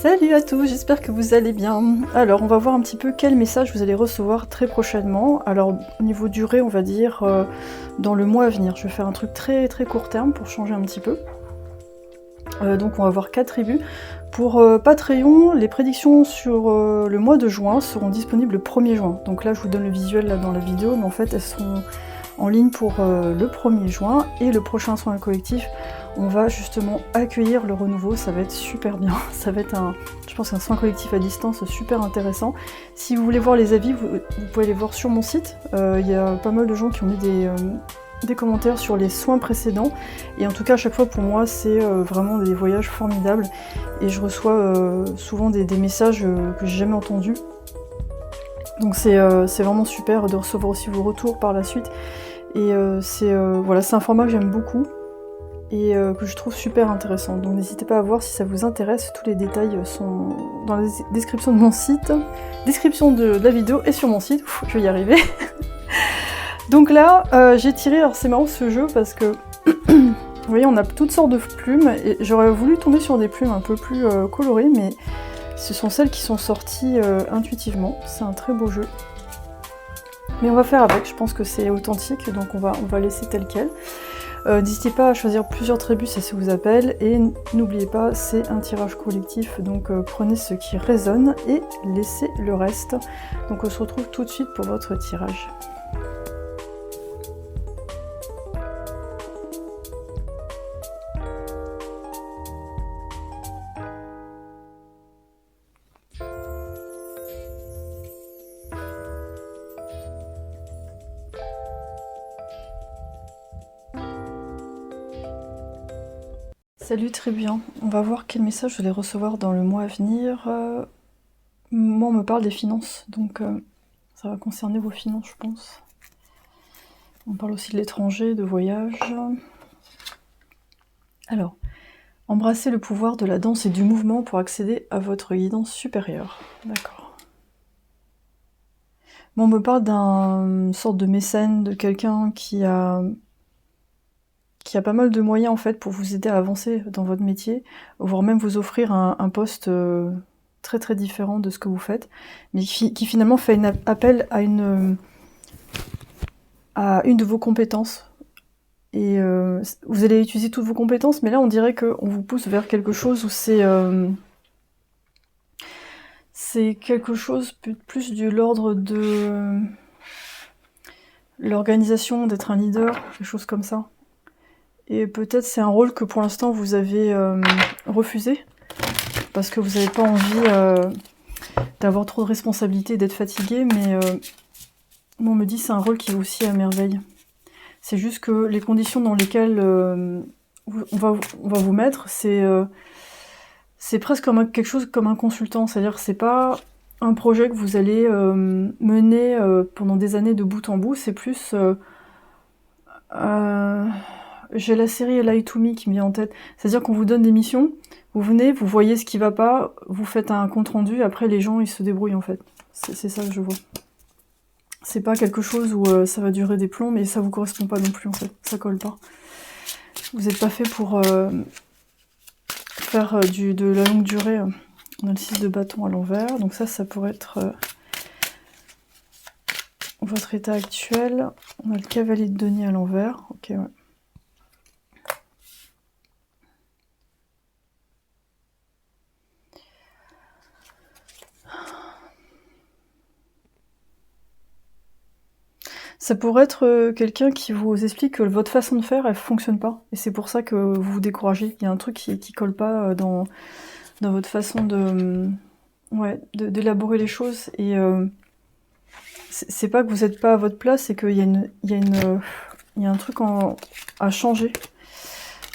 Salut à tous, j'espère que vous allez bien. Alors, on va voir un petit peu quel message vous allez recevoir très prochainement. Alors, au niveau durée, on va dire dans le mois à venir. Je vais faire un truc très très court terme pour changer un petit peu. Donc, on va voir 4 tribus. Pour Patreon, les prédictions sur le mois de juin seront disponibles le 1er juin. Donc là, je vous donne le visuel là, dans la vidéo, mais en fait, elles sont en ligne pour le 1er juin. Et le prochain soin collectif, on va justement accueillir le renouveau, ça va être super bien. Ça va être je pense, un soin collectif à distance super intéressant. Si vous voulez voir les avis, vous pouvez les voir sur mon site. Il y a pas mal de gens qui ont mis des commentaires sur les soins précédents. Et en tout cas, à chaque fois, pour moi, c'est vraiment des voyages formidables. Et je reçois souvent des messages que j'ai jamais entendus. Donc c'est vraiment super de recevoir aussi vos retours par la suite. Et voilà, c'est un format que j'aime beaucoup et que je trouve super intéressant. Donc n'hésitez pas à voir si ça vous intéresse, tous les détails sont dans la description de mon site, description de la vidéo et sur mon site. Ouf, je vais y arriver. Donc là, j'ai tiré, alors c'est marrant ce jeu parce que, vous voyez, on a toutes sortes de plumes, et j'aurais voulu tomber sur des plumes un peu plus colorées, mais ce sont celles qui sont sorties intuitivement. C'est un très beau jeu. Mais on va faire avec, je pense que c'est authentique, donc on va laisser tel quel. N'hésitez pas à choisir plusieurs tribus si ça vous appelle, et n'oubliez pas, c'est un tirage collectif, donc prenez ce qui résonne et laissez le reste. Donc on se retrouve tout de suite pour votre tirage. Salut Trébuan, on va voir quel message vous allez recevoir dans le mois à venir. Moi on me parle des finances, donc ça va concerner vos finances je pense. On parle aussi de l'étranger, de voyage. Alors, embrassez le pouvoir de la danse et du mouvement pour accéder à votre guidance supérieure. D'accord. Bon, on me parle d'un sorte de mécène, de quelqu'un qui a pas mal de moyens en fait pour vous aider à avancer dans votre métier, voire même vous offrir un poste très très différent de ce que vous faites, mais qui finalement fait appel à une de vos compétences. Et vous allez utiliser toutes vos compétences, mais là on dirait qu'on vous pousse vers quelque chose où c'est quelque chose plus de l'ordre de l'organisation, d'être un leader, quelque chose comme ça. Et peut-être c'est un rôle que pour l'instant vous avez refusé, parce que vous n'avez pas envie d'avoir trop de responsabilités, d'être fatigué, mais on me dit c'est un rôle qui est aussi à merveille. C'est juste que les conditions dans lesquelles on va vous mettre, c'est presque comme quelque chose comme un consultant, c'est-à-dire que c'est pas un projet que vous allez mener pendant des années de bout en bout, c'est plus... j'ai la série Lie to Me qui me vient en tête, c'est-à-dire qu'on vous donne des missions, vous venez, vous voyez ce qui va pas, vous faites un compte-rendu, après les gens ils se débrouillent en fait. C'est ça que je vois. C'est pas quelque chose où ça va durer des plombs, mais ça vous correspond pas non plus en fait, ça colle pas. Vous êtes pas fait pour faire de la longue durée. On a le 6 de bâton à l'envers, donc ça pourrait être votre état actuel. On a le cavalier de denier à l'envers, ok ouais. Ça pourrait être quelqu'un qui vous explique que votre façon de faire, elle fonctionne pas. Et c'est pour ça que vous vous découragez. Il y a un truc qui colle pas dans votre façon d'élaborer les choses. Et c'est pas que vous n'êtes pas à votre place, c'est qu'il y a un truc à changer.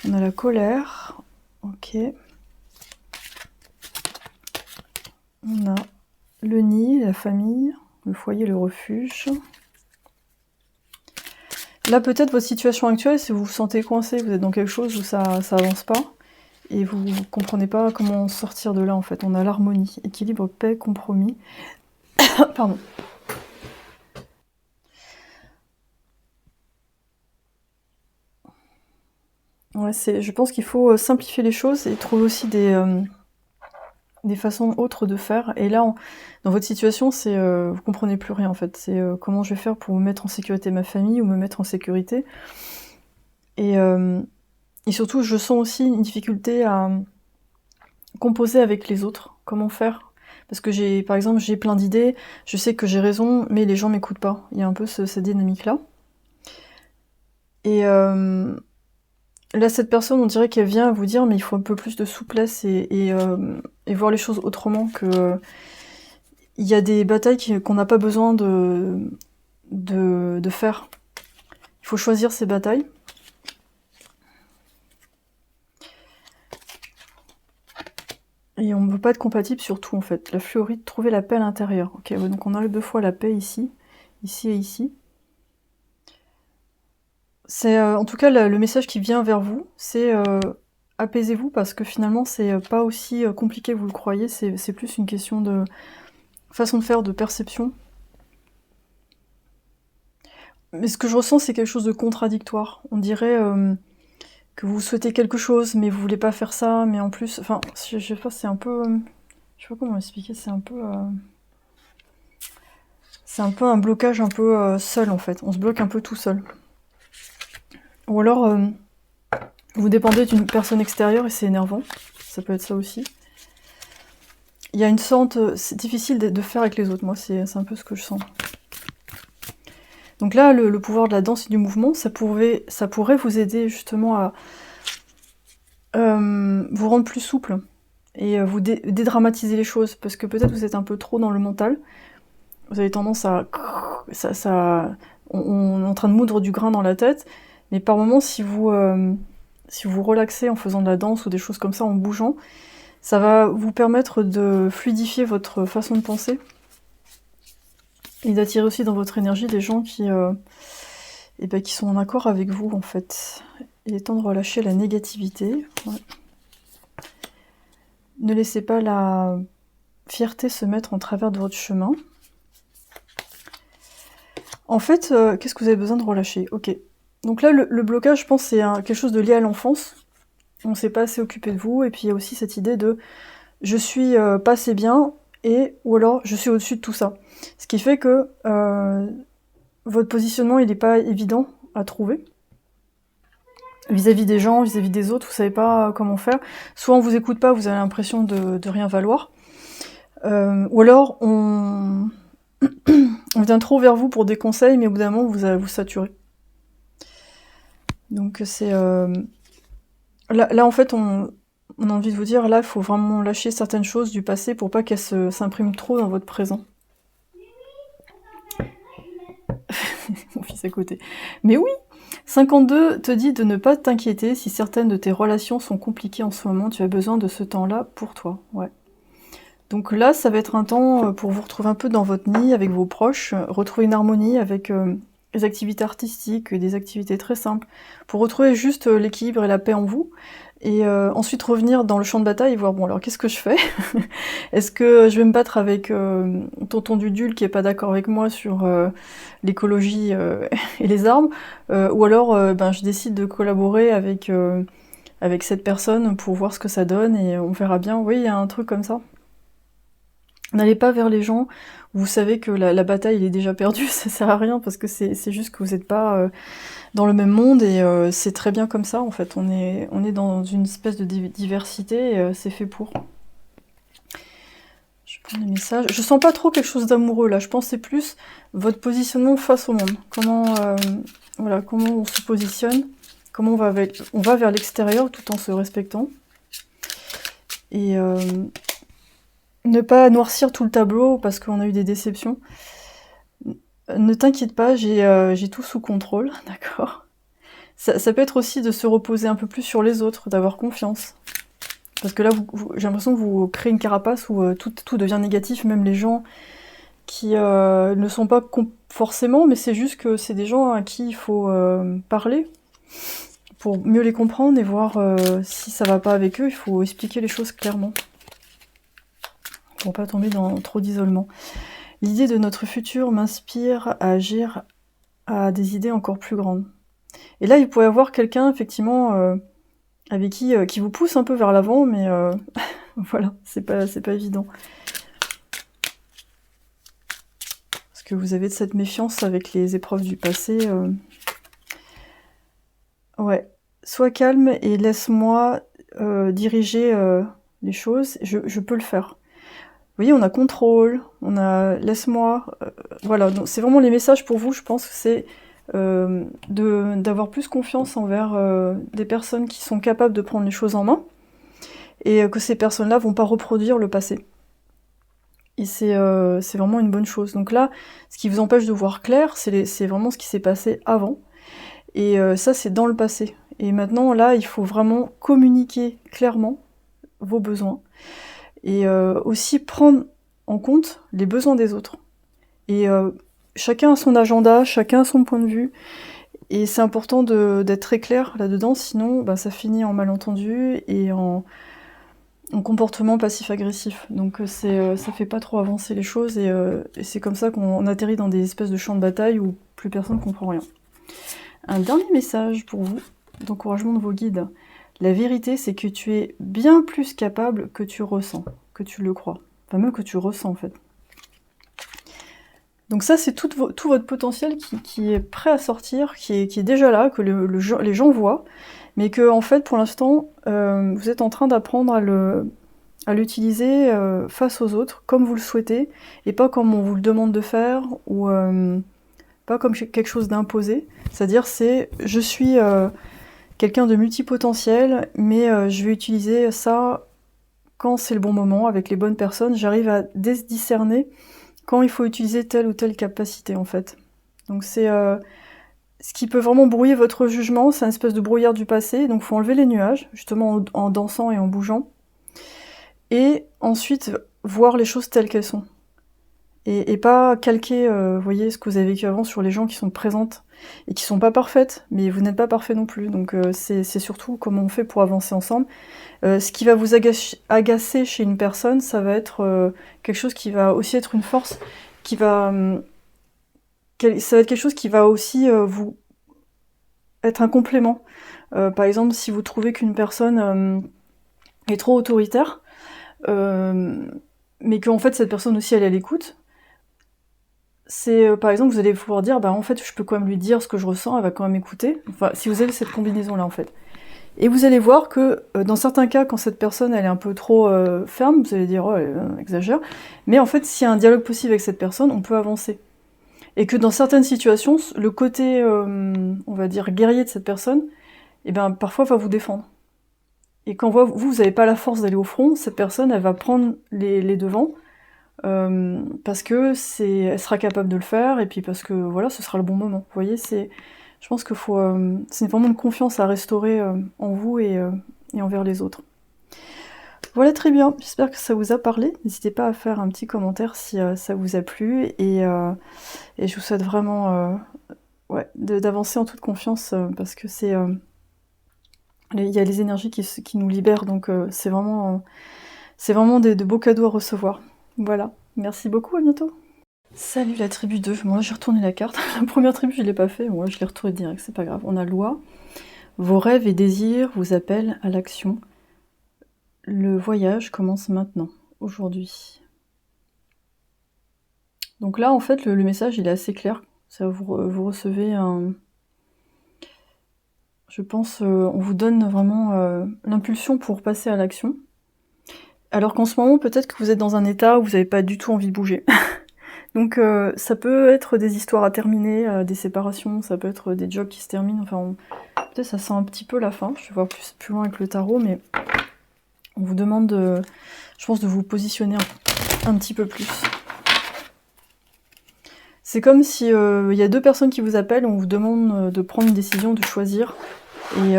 On a la colère. Ok. On a le nid, la famille, le foyer, le refuge. Là, peut-être votre situation actuelle, si vous vous sentez coincé, vous êtes dans quelque chose où ça avance pas, et vous comprenez pas comment sortir de là, en fait. On a l'harmonie, équilibre, paix, compromis. Pardon. Ouais, je pense qu'il faut simplifier les choses et trouver aussi des façons autres de faire. Et là, dans votre situation, c'est vous comprenez plus rien en fait. C'est comment je vais faire pour mettre en sécurité ma famille ou me mettre en sécurité. Et, euh, et surtout, je sens aussi une difficulté à composer avec les autres. Comment faire? Parce que par exemple, j'ai plein d'idées, je sais que j'ai raison, mais les gens m'écoutent pas. Il y a un peu cette dynamique-là. Et là, cette personne, on dirait qu'elle vient vous dire, mais il faut un peu plus de souplesse et voir les choses autrement, que il y a des batailles qu'on n'a pas besoin de faire. Il faut choisir ces batailles. Et on ne peut pas être compatible sur tout, en fait. La fluorite, trouver la paix à l'intérieur. Ok, ouais, donc on a 2 fois la paix ici et ici. C'est en tout cas le message qui vient vers vous, c'est apaisez-vous parce que finalement c'est pas aussi compliqué que vous le croyez, c'est plus une question de façon de faire, de perception. Mais ce que je ressens, c'est quelque chose de contradictoire. On dirait que vous souhaitez quelque chose, mais vous voulez pas faire ça, mais en plus, enfin, je sais pas, c'est un peu, je sais pas comment expliquer, c'est un peu un blocage un peu seul en fait. On se bloque un peu tout seul. Ou alors vous dépendez d'une personne extérieure et c'est énervant. Ça peut être ça aussi. Il y a une sorte... C'est difficile de faire avec les autres, moi, c'est un peu ce que je sens. Donc là, le pouvoir de la danse et du mouvement, ça pourrait vous aider justement à vous rendre plus souple et vous dédramatiser les choses, parce que peut-être vous êtes un peu trop dans le mental. Vous avez tendance à... on est en train de moudre du grain dans la tête, mais par moments, si vous relaxez en faisant de la danse ou des choses comme ça, en bougeant, ça va vous permettre de fluidifier votre façon de penser et d'attirer aussi dans votre énergie des gens qui sont en accord avec vous, en fait. Il est temps de relâcher la négativité. Ouais. Ne laissez pas la fierté se mettre en travers de votre chemin. En fait, qu'est-ce que vous avez besoin de relâcher? Ok. Donc là, le blocage, je pense, c'est quelque chose de lié à l'enfance. On ne s'est pas assez occupé de vous, et puis il y a aussi cette idée de je suis pas assez bien, ou alors je suis au-dessus de tout ça. Ce qui fait que votre positionnement, il n'est pas évident à trouver. Vis-à-vis des gens, vis-à-vis des autres, vous savez pas comment faire. Soit on vous écoute pas, vous avez l'impression de rien valoir. Ou alors on vient trop vers vous pour des conseils, mais au bout d'un moment, vous allez vous saturer. Donc c'est... Là, en fait, on a envie de vous dire, là, il faut vraiment lâcher certaines choses du passé pour pas qu'elles s'impriment trop dans votre présent. Mon fils à côté. Mais oui, 52 te dit de ne pas t'inquiéter si certaines de tes relations sont compliquées en ce moment, tu as besoin de ce temps-là pour toi. Ouais. Donc là, ça va être un temps pour vous retrouver un peu dans votre nid avec vos proches, retrouver une harmonie avec des activités artistiques, des activités très simples, pour retrouver juste l'équilibre et la paix en vous. Et ensuite revenir dans le champ de bataille et voir, bon alors qu'est-ce que je fais? Est-ce que je vais me battre avec tonton Dudule qui est pas d'accord avec moi sur l'écologie et les arbres? Ou alors je décide de collaborer avec cette personne pour voir ce que ça donne et on verra bien. Oui, il y a un truc comme ça. N'allez pas vers les gens où vous savez que la bataille est déjà perdue, ça sert à rien parce que c'est juste que vous n'êtes pas dans le même monde et c'est très bien comme ça en fait. On est dans une espèce de diversité et c'est fait pour. Je prends des messages. Je sens pas trop quelque chose d'amoureux là, je pense que c'est plus votre positionnement face au monde. Comment on se positionne, comment on va vers l'extérieur tout en se respectant. Et ne pas noircir tout le tableau parce qu'on a eu des déceptions. Ne t'inquiète pas, j'ai tout sous contrôle, d'accord. Ça peut être aussi de se reposer un peu plus sur les autres, d'avoir confiance. Parce que là, j'ai l'impression que vous créez une carapace où tout devient négatif, même les gens qui ne sont pas forcément, mais c'est juste que c'est des gens à qui il faut parler pour mieux les comprendre et voir si ça va pas avec eux. Il faut expliquer les choses clairement pour pas tomber dans trop d'isolement. L'idée de notre futur m'inspire à agir à des idées encore plus grandes. Et là, il pourrait y avoir quelqu'un, effectivement, avec qui vous pousse un peu vers l'avant, mais Voilà, c'est pas évident. Parce que vous avez de cette méfiance avec les épreuves du passé. Ouais. Sois calme et laisse-moi diriger les choses. Je peux le faire. Vous voyez, on a contrôle, on a laisse-moi. Voilà, donc c'est vraiment les messages pour vous, je pense que c'est d'avoir plus confiance envers des personnes qui sont capables de prendre les choses en main et que ces personnes-là vont pas reproduire le passé. Et c'est vraiment une bonne chose. Donc là, ce qui vous empêche de voir clair, c'est vraiment ce qui s'est passé avant. Et ça, c'est dans le passé. Et maintenant, là, il faut vraiment communiquer clairement vos besoins. Et aussi prendre en compte les besoins des autres. Et chacun a son agenda, chacun a son point de vue. Et c'est important d'être très clair là-dedans, sinon bah, ça finit en malentendu et en comportement passif-agressif. Donc ça fait pas trop avancer les choses et c'est comme ça qu'on atterrit dans des espèces de champs de bataille où plus personne ne comprend rien. Un dernier message pour vous, d'encouragement de vos guides. La vérité, c'est que tu es bien plus capable que tu ressens, que tu le crois. Enfin, même que tu ressens, en fait. Donc ça, c'est tout votre potentiel qui est prêt à sortir, qui est déjà là, que les gens voient, mais que, en fait, pour l'instant, vous êtes en train d'apprendre à l'utiliser face aux autres, comme vous le souhaitez, et pas comme on vous le demande de faire, ou pas comme quelque chose d'imposé. C'est-à-dire, je suis quelqu'un de multipotentiel, mais je vais utiliser ça quand c'est le bon moment, avec les bonnes personnes. J'arrive à discerner quand il faut utiliser telle ou telle capacité, en fait. Donc c'est ce qui peut vraiment brouiller votre jugement, c'est une espèce de brouillard du passé, donc il faut enlever les nuages, justement en dansant et en bougeant, et ensuite voir les choses telles qu'elles sont. Et pas calquer, vous voyez, ce que vous avez vécu avant sur les gens qui sont présentes et qui sont pas parfaites, mais vous n'êtes pas parfait non plus, donc c'est surtout comment on fait pour avancer ensemble. Ce qui va vous agacer chez une personne, ça va être quelque chose qui va aussi être une force, ça va être quelque chose qui va aussi vous être un complément. Par exemple, si vous trouvez qu'une personne est trop autoritaire, mais qu'en fait cette personne aussi elle est à l'écoute, c'est par exemple vous allez pouvoir dire bah en fait je peux quand même lui dire ce que je ressens, elle va quand même écouter. Enfin, si vous avez cette combinaison là en fait. Et vous allez voir que dans certains cas, quand cette personne elle est un peu trop ferme, vous allez dire oh elle exagère, mais en fait s'il y a un dialogue possible avec cette personne, on peut avancer. Et que dans certaines situations, le côté on va dire guerrier de cette personne, eh ben parfois va vous défendre. Et quand vous n'avez pas la force d'aller au front, cette personne elle va prendre les devants. Parce que elle sera capable de le faire, et puis parce que voilà, ce sera le bon moment. Vous voyez, je pense que c'est vraiment une confiance à restaurer en vous et envers les autres. Voilà, très bien. J'espère que ça vous a parlé. N'hésitez pas à faire un petit commentaire si ça vous a plu, et je vous souhaite vraiment d'avancer en toute confiance parce que il y a les énergies qui nous libèrent, donc c'est vraiment de beaux cadeaux à recevoir. Voilà, merci beaucoup, à bientôt. Salut la tribu 2, moi j'ai retourné la carte, la première tribu je l'ai pas fait, moi je l'ai retourné direct, c'est pas grave. On a loi, vos rêves et désirs vous appellent à l'action. Le voyage commence maintenant, aujourd'hui. Donc là en fait le message il est assez clair, ça, vous recevez un... Je pense on vous donne vraiment l'impulsion pour passer à l'action. Alors qu'en ce moment, peut-être que vous êtes dans un état où vous n'avez pas du tout envie de bouger. Donc ça peut être des histoires à terminer, des séparations, ça peut être des jobs qui se terminent, enfin peut-être ça sent un petit peu la fin, je vais voir plus loin avec le tarot, mais on vous demande, je pense, de vous positionner un petit peu plus. C'est comme si il y a deux personnes qui vous appellent, on vous demande de prendre une décision, de choisir, et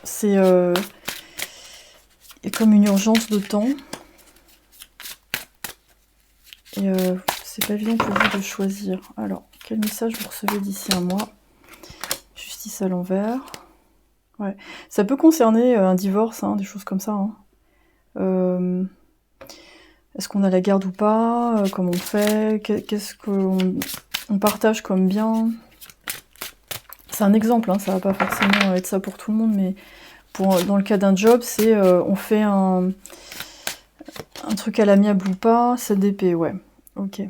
c'est comme une urgence de temps. Et c'est pas évident pour vous de choisir. Alors, quel message vous recevez d'ici un mois? Justice à l'envers. Ouais. Ça peut concerner un divorce, hein, des choses comme ça. Hein. Est-ce qu'on a la garde ou pas? Comment on fait? Qu'est-ce qu'on partage comme bien? C'est un exemple, hein, ça va pas forcément être ça pour tout le monde, mais Dans le cas d'un job, c'est on fait un truc à l'amiable ou pas, 7 d'épée, ouais. Ok.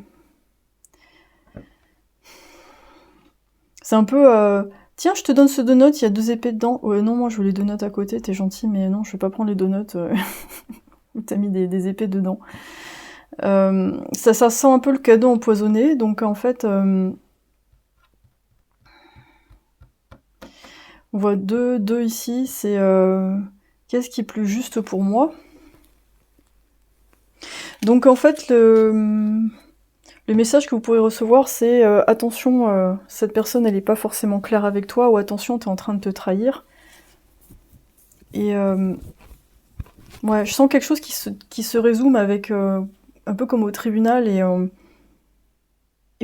C'est un peu... tiens, je te donne ce donut, il y a 2 épées dedans. Ouais, non, moi je veux les donuts à côté, t'es gentil, mais non, je vais pas prendre les donuts où t'as mis des épées dedans. Ça sent un peu le cadeau empoisonné, donc en fait... on voit deux ici, c'est... qu'est-ce qui est plus juste pour moi? Donc en fait, le message que vous pourrez recevoir, c'est attention, cette personne, elle est pas forcément claire avec toi, ou attention, t'es en train de te trahir. Et ouais, je sens quelque chose qui se résume avec un peu comme au tribunal, et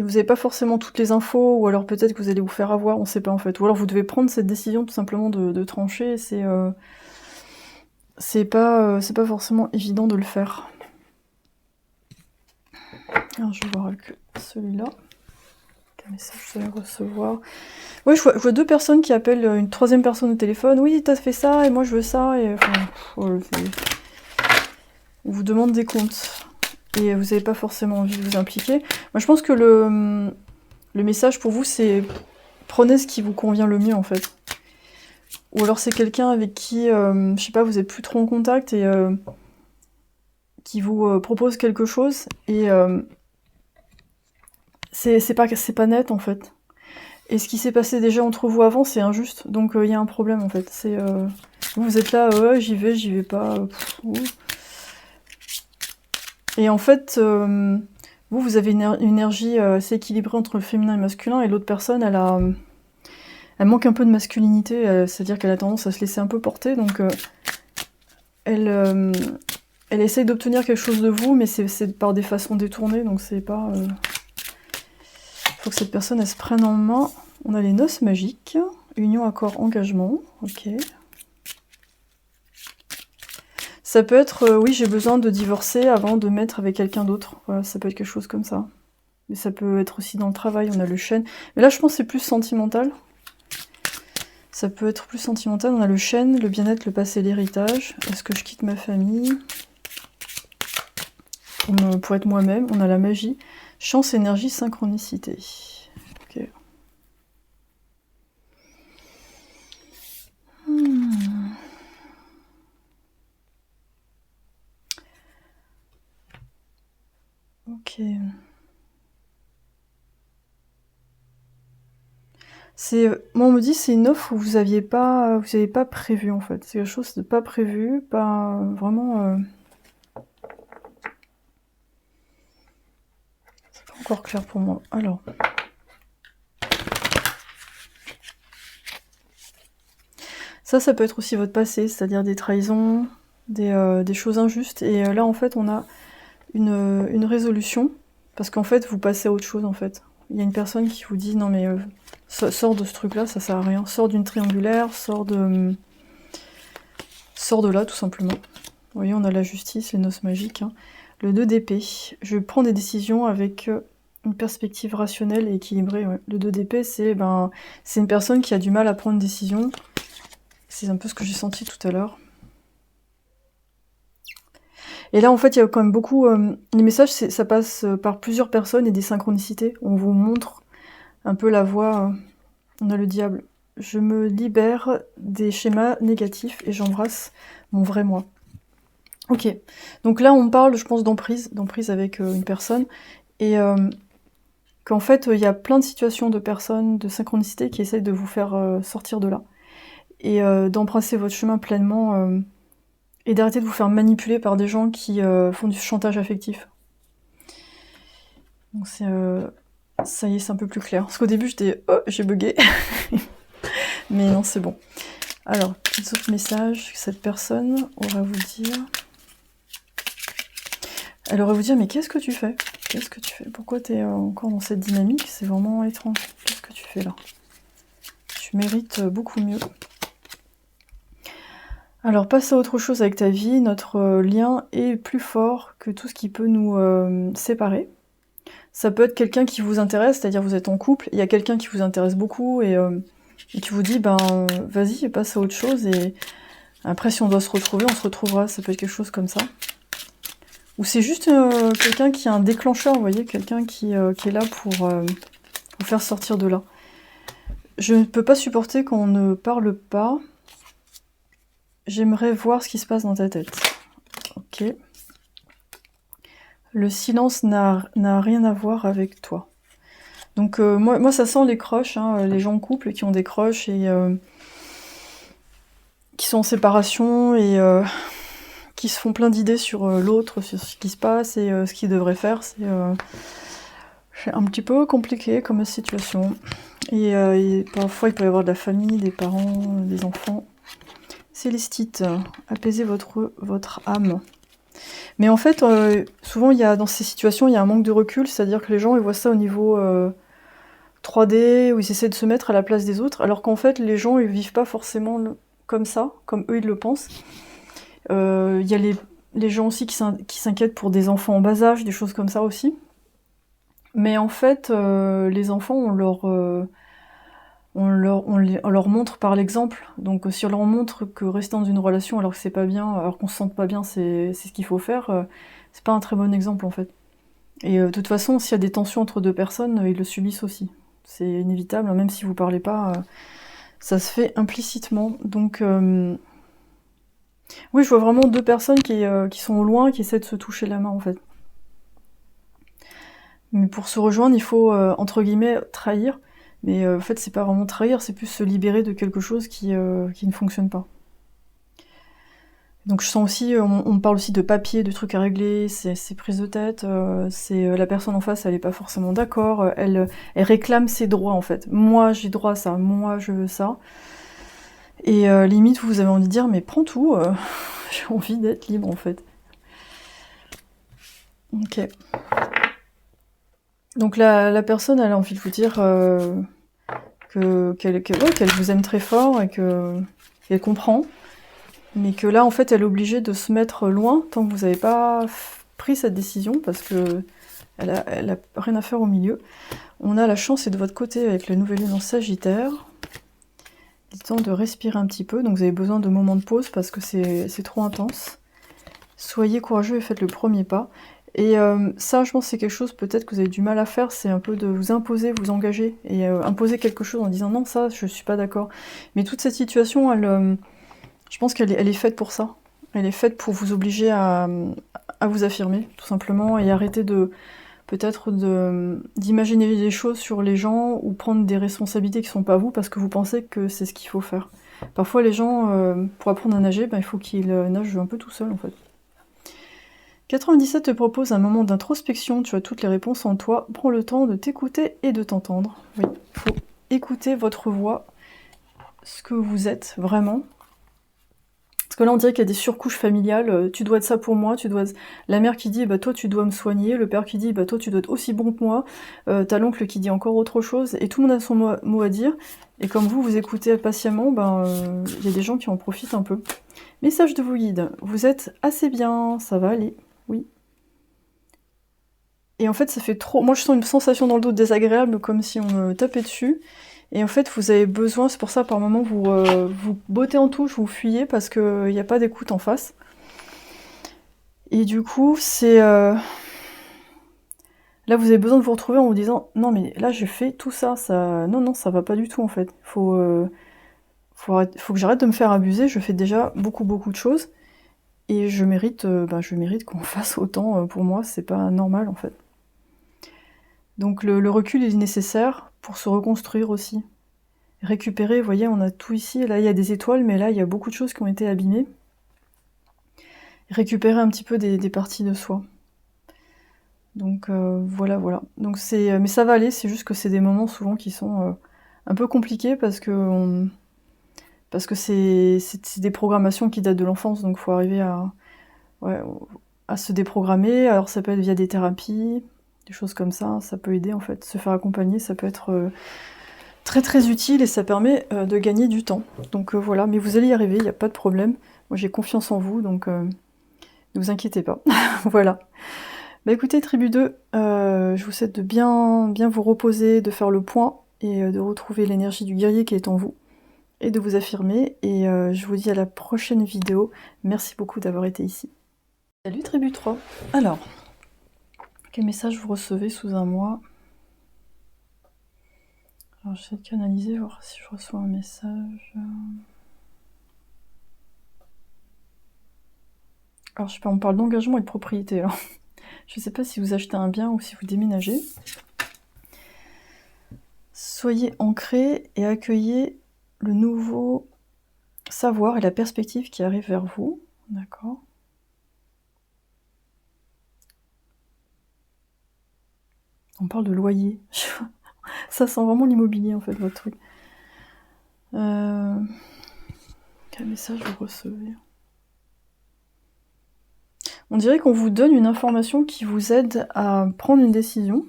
vous n'avez pas forcément toutes les infos, ou alors peut-être que vous allez vous faire avoir, on sait pas en fait. Ou alors vous devez prendre cette décision tout simplement de trancher, c'est pas forcément évident de le faire. Alors je vais voir avec celui-là. Quel message vous allez recevoir? Oui, je vois 2 personnes qui appellent une 3e personne au téléphone. Oui, t'as fait ça, et moi je veux ça, et enfin... on vous demande des comptes. Et vous n'avez pas forcément envie de vous impliquer. Moi je pense que le message pour vous, c'est... prenez ce qui vous convient le mieux, en fait. Ou alors c'est quelqu'un avec qui, je sais pas, vous êtes plus trop en contact, et qui vous propose quelque chose, et c'est pas net, en fait. Et ce qui s'est passé déjà entre vous avant, c'est injuste, donc il y a un problème en fait. Vous êtes là, ouais, j'y vais pas. Et en fait, vous avez une énergie assez équilibrée entre le féminin et le masculin, et l'autre personne, elle manque un peu de masculinité, c'est-à-dire qu'elle a tendance à se laisser un peu porter, donc elle essaye d'obtenir quelque chose de vous, mais c'est par des façons détournées, donc c'est pas... Faut que cette personne, elle se prenne en main. On a les noces magiques. Union, accord, engagement. Ok. Ça peut être, oui, j'ai besoin de divorcer avant de mettre avec quelqu'un d'autre. Voilà, ça peut être quelque chose comme ça. Mais ça peut être aussi dans le travail, on a le chêne. Mais là, je pense que c'est plus sentimental. Ça peut être plus sentimental. On a le chêne, le bien-être, le passé, l'héritage. Est-ce que je quitte ma famille? Pour être moi-même. On a la magie. Chance, énergie, synchronicité. Ok. Ok. Moi on me dit c'est une offre où vous n'aviez pas prévu en fait. C'est quelque chose de pas prévu, pas vraiment. C'est pas encore clair pour moi. Alors. Ça peut être aussi votre passé, c'est-à-dire des trahisons, des choses injustes. Et là en fait on a une résolution, parce qu'en fait vous passez à autre chose en fait. Il y a une personne qui vous dit non mais sors de ce truc-là, ça sert à rien. Sors d'une triangulaire, sors de là tout simplement. Vous voyez, on a la justice, les noces magiques. Hein. Le 2 d'épée. Je prends des décisions avec une perspective rationnelle et équilibrée. Ouais. Le 2 d'épée, c'est une personne qui a du mal à prendre une décision. C'est un peu ce que j'ai senti tout à l'heure. Et là, en fait, il y a quand même beaucoup... les messages, ça passe par plusieurs personnes et des synchronicités. On vous montre un peu la voie. On a le diable. Je me libère des schémas négatifs et j'embrasse mon vrai moi. Ok. Donc là, on parle, je pense, d'emprise avec une personne. Et qu'en fait, il y a plein de situations de personnes, de synchronicité qui essayent de vous faire sortir de là. Et d'embrasser votre chemin pleinement... et d'arrêter de vous faire manipuler par des gens qui font du chantage affectif. Donc ça y est, c'est un peu plus clair. Parce qu'au début, j'étais... Oh, j'ai bugué. Mais non, c'est bon. Alors, petits autres messages que cette personne aurait vous dire. Elle aurait vous dire, mais qu'est-ce que tu fais? Qu'est-ce que tu fais? Pourquoi tu es encore dans cette dynamique? C'est vraiment étrange. Qu'est-ce que tu fais là? Tu mérites beaucoup mieux. Alors, passe à autre chose avec ta vie. Notre lien est plus fort que tout ce qui peut nous séparer. Ça peut être quelqu'un qui vous intéresse, c'est-à-dire vous êtes en couple, il y a quelqu'un qui vous intéresse beaucoup et qui vous dit, ben, vas-y, passe à autre chose et Après, si on doit se retrouver, on se retrouvera, ça peut être quelque chose comme ça. Ou c'est juste quelqu'un qui a un déclencheur, vous voyez, quelqu'un qui est là pour vous faire sortir de là. Je ne peux pas supporter quand on ne parle pas. J'aimerais voir ce qui se passe dans ta tête. Ok. Le silence n'a rien à voir avec toi. Donc moi ça sent les crushs, hein, les gens en couple qui ont des crushs et qui sont en séparation et qui se font plein d'idées sur l'autre, sur ce qui se passe et ce qu'ils devraient faire. C'est un petit peu compliqué comme situation. Et parfois il peut y avoir de la famille, des parents, des enfants. Célestite, apaisez votre âme. Mais en fait, souvent dans ces situations, il y a un manque de recul, c'est-à-dire que les gens ils voient ça au niveau 3D, où ils essaient de se mettre à la place des autres, alors qu'en fait, les gens ils vivent pas forcément comme ça, comme eux ils le pensent. Il y a les gens aussi qui s'inquiètent pour des enfants en bas âge, des choses comme ça aussi. Mais en fait, les enfants, on leur montre par l'exemple. Donc si on leur montre que rester dans une relation alors que c'est pas bien, alors qu'on se sente pas bien, c'est ce qu'il faut faire, c'est pas un très bon exemple en fait. Et de toute façon, s'il y a des tensions entre deux personnes, ils le subissent aussi. C'est inévitable, hein, même si vous parlez pas, ça se fait implicitement. Donc oui, je vois vraiment deux personnes qui sont au loin, qui essaient de se toucher la main en fait. Mais pour se rejoindre, il faut entre guillemets trahir. Mais en fait, c'est pas vraiment trahir, c'est plus se libérer de quelque chose qui ne fonctionne pas. Donc je sens aussi, on parle aussi de papier, de trucs à régler, c'est prise de tête, la personne en face, elle est pas forcément d'accord, elle réclame ses droits en fait. Moi j'ai droit à ça, moi je veux ça. Et limite vous avez envie de dire mais prends tout, j'ai envie d'être libre en fait. Ok. Donc la personne elle a envie de vous dire qu'elle vous aime très fort et qu'elle comprend. Mais que là, en fait, elle est obligée de se mettre loin tant que vous n'avez pas pris cette décision, parce que elle a rien à faire au milieu. On a la chance, c'est de votre côté avec la nouvelle lune en Sagittaire. Il est temps de respirer un petit peu, donc vous avez besoin de moments de pause parce que c'est trop intense. Soyez courageux et faites le premier pas. Et ça, je pense c'est quelque chose peut-être que vous avez du mal à faire, c'est un peu de vous imposer, vous engager, et imposer quelque chose en disant non, ça, je suis pas d'accord. Mais toute cette situation, je pense qu'elle est faite pour ça. Elle est faite pour vous obliger à vous affirmer, tout simplement, et arrêter peut-être d'imaginer des choses sur les gens ou prendre des responsabilités qui sont pas vous parce que vous pensez que c'est ce qu'il faut faire. Parfois, les gens, pour apprendre à nager, il faut qu'ils nagent un peu tout seuls, en fait. 97 te propose un moment d'introspection, tu as toutes les réponses en toi. Prends le temps de t'écouter et de t'entendre. Oui, il faut écouter votre voix, ce que vous êtes vraiment. Parce que là, on dirait qu'il y a des surcouches familiales. Tu dois être ça pour moi, la mère qui dit, bah toi, tu dois me soigner. Le père qui dit, bah toi, tu dois être aussi bon que moi. T'as l'oncle qui dit encore autre chose. Et tout le monde a son mot à dire. Et comme vous écoutez patiemment, il y a des gens qui en profitent un peu. Message de vos guides. Vous êtes assez bien, ça va aller. Oui. Et en fait, ça fait trop... Moi, je sens une sensation dans le dos désagréable, comme si on me tapait dessus. Et en fait, vous avez besoin, c'est pour ça, par moment, vous bottez en touche, vous fuyez, parce qu'il n'y a pas d'écoute en face. Et du coup, là, vous avez besoin de vous retrouver en vous disant « Non, mais là, j'ai fait tout ça, non, ça va pas du tout, en fait. Faut que j'arrête de me faire abuser, je fais déjà beaucoup de choses. Et je mérite qu'on fasse autant pour moi, c'est pas normal, en fait. » Donc le recul est nécessaire pour se reconstruire aussi. Récupérer, vous voyez, on a tout ici, là il y a des étoiles, mais là il y a beaucoup de choses qui ont été abîmées. Récupérer un petit peu des parties de soi. Donc voilà. Donc mais ça va aller, c'est juste que c'est des moments souvent qui sont un peu compliqués parce que c'est des programmations qui datent de l'enfance, donc il faut arriver à se déprogrammer. Alors ça peut être via des thérapies, des choses comme ça peut aider en fait. Se faire accompagner, ça peut être très utile et ça permet de gagner du temps. Donc voilà, mais vous allez y arriver, il n'y a pas de problème. Moi j'ai confiance en vous, donc ne vous inquiétez pas. Voilà. Bah écoutez, tribu 2, je vous souhaite de bien vous reposer, de faire le point et de retrouver l'énergie du guerrier qui est en vous. et de vous affirmer. Et je vous dis à la prochaine vidéo. Merci beaucoup d'avoir été ici. Salut Tribu 3. Alors, quel message vous recevez sous un mois? Alors j'essaie de canaliser, voir si je reçois un message. Alors je sais pas, on parle d'engagement et de propriété. Alors. Je sais pas si vous achetez un bien ou si vous déménagez. Soyez ancrés et accueillez le nouveau savoir et la perspective qui arrive vers vous. D'accord. On parle de loyer. Ça sent vraiment l'immobilier en fait, votre truc. Quel message vous recevez? On dirait qu'on vous donne une information qui vous aide à prendre une décision.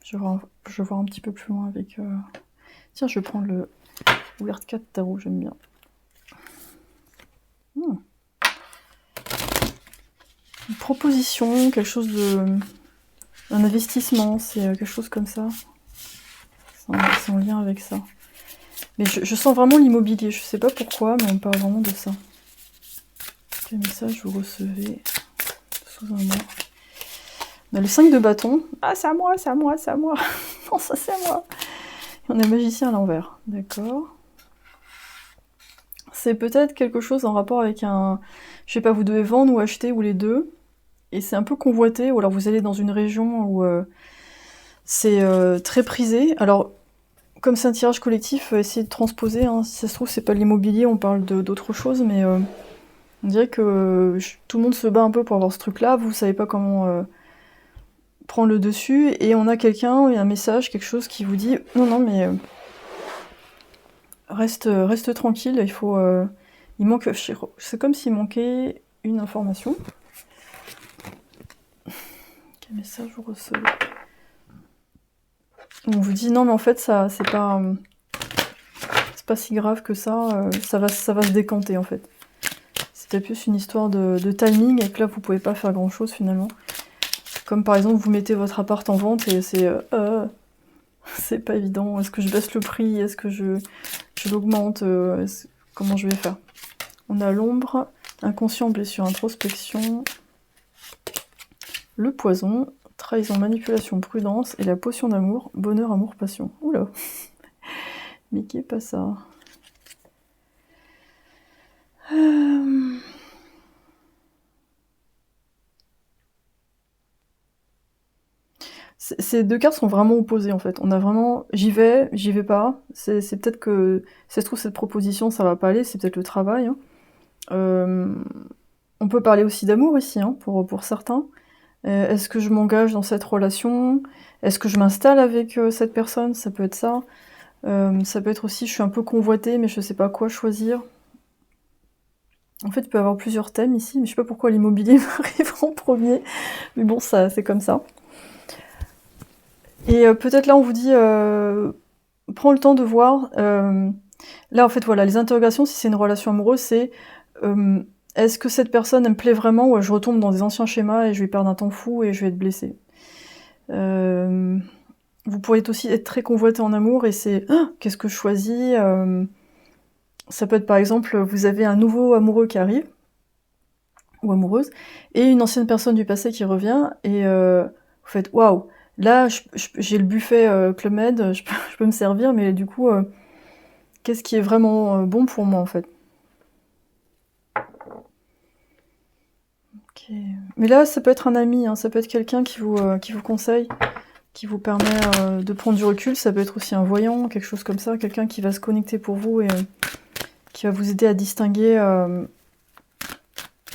Je vais voir un petit peu plus loin avec... Tiens, je vais prendre le Weird 4 Tarot, j'aime bien. Une proposition, quelque chose de... Un investissement, c'est quelque chose comme ça. C'est en lien avec ça. Mais je sens vraiment l'immobilier, je sais pas pourquoi, mais on parle vraiment de ça. Quel message vous recevez sous un mois? On a le 5 de bâton. Ah, c'est à moi, c'est à moi, c'est à moi. Non, ça c'est à moi. Et on a le magicien à l'envers. D'accord. C'est peut-être quelque chose en rapport avec un... Je sais pas, vous devez vendre ou acheter, ou les deux. Et c'est un peu convoité, ou alors vous allez dans une région où c'est très prisé. Alors, comme c'est un tirage collectif, essayez de transposer. Hein. Si ça se trouve, c'est pas l'immobilier, on parle d'autre chose, mais on dirait que tout le monde se bat un peu pour avoir ce truc-là. Vous savez pas comment prendre le dessus, et on a quelqu'un, un message, quelque chose qui vous dit non, non, mais reste tranquille. Il faut, il manque. C'est comme s'il manquait une information. Quel message vous recevez? On vous dit non, mais en fait, ça, c'est pas si grave que ça. Ça va se décanter en fait. C'était plus une histoire de timing, et que là, vous pouvez pas faire grand chose finalement. Comme par exemple, vous mettez votre appart en vente et c'est pas évident. Est-ce que je baisse le prix? Est-ce que je l'augmente? Comment je vais faire? On a l'ombre, inconscient, blessure, introspection, le poison, trahison, manipulation, prudence, et la potion d'amour, bonheur, amour, passion. Oula. Mais qui est pas ça? Ces deux cartes sont vraiment opposées en fait. On a vraiment j'y vais pas. C'est peut-être que, si ça se trouve, cette proposition ça va pas aller, c'est peut-être le travail. Hein. On peut parler aussi d'amour ici, hein, pour certains. Est-ce que je m'engage dans cette relation? Est-ce que je m'installe avec cette personne? Ça peut être ça. Ça peut être aussi, je suis un peu convoitée, mais je sais pas quoi choisir. En fait, il peut y avoir plusieurs thèmes ici, mais je sais pas pourquoi l'immobilier m'arrive en premier. Mais bon, ça, c'est comme ça. Et peut-être là, on vous dit, prends le temps de voir. Là, en fait, voilà, les interrogations, si c'est une relation amoureuse, c'est est-ce que cette personne elle me plaît vraiment, ou je retombe dans des anciens schémas et je vais perdre un temps fou et je vais être blessée. Vous pourriez aussi être très convoité en amour et c'est qu'est-ce que je choisis? Ça peut être par exemple, vous avez un nouveau amoureux qui arrive, ou amoureuse, et une ancienne personne du passé qui revient, et vous faites waouh, là j'ai le buffet Club Med, je peux me servir, mais du coup, qu'est-ce qui est vraiment bon pour moi en fait? Ok. Mais là, ça peut être un ami, hein, ça peut être quelqu'un qui vous conseille, qui vous permet de prendre du recul, ça peut être aussi un voyant, quelque chose comme ça, quelqu'un qui va se connecter pour vous et qui va vous aider à distinguer